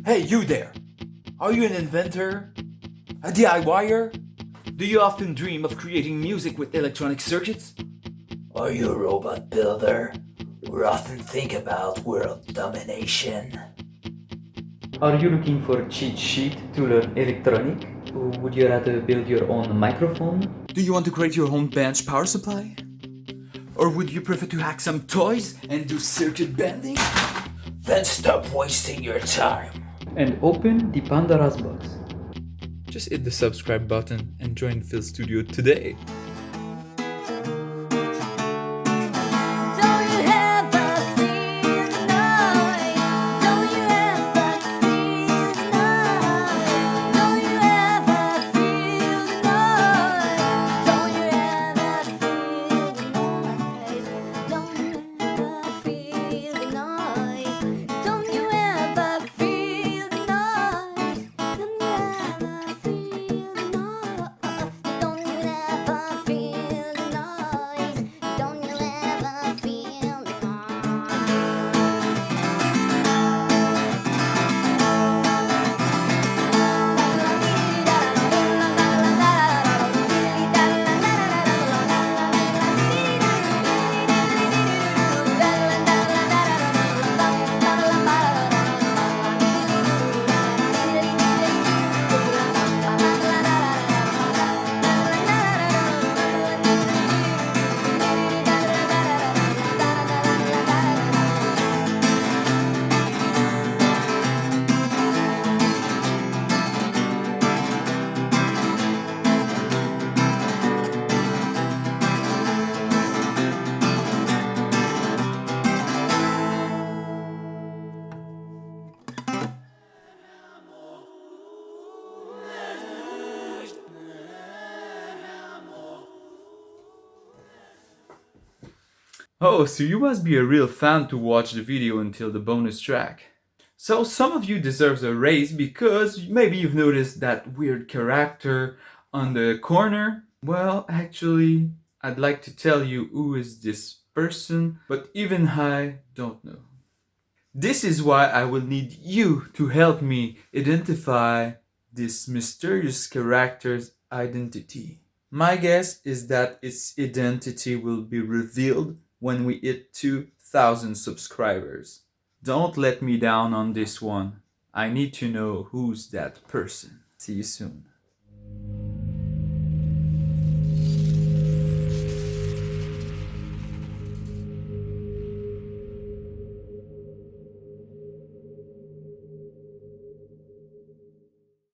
Hey, you there! Are you an inventor? A DIYer? Do you often dream of creating music with electronic circuits? Are you a robot builder? Or often think about world domination? Are you looking for a cheat sheet to learn electronic? Or would you rather build your own microphone? Do you want to create your own bench power supply? Or would you prefer to hack some toys and do circuit bending? Then stop wasting your time. And open the Pandora's box. Just hit the subscribe button and join Phil Studio today. Oh, so you must be a real fan to watch the video until the bonus track. So some of you deserve a raise because maybe you've noticed that weird character on the corner. Well, actually, I'd like to tell you who is this person, but even I don't know. This is why I will need you to help me identify this mysterious character's identity. My guess is that its identity will be revealed when we hit 2,000 subscribers. Don't let me down on this one. I need to know who's that person. See you soon.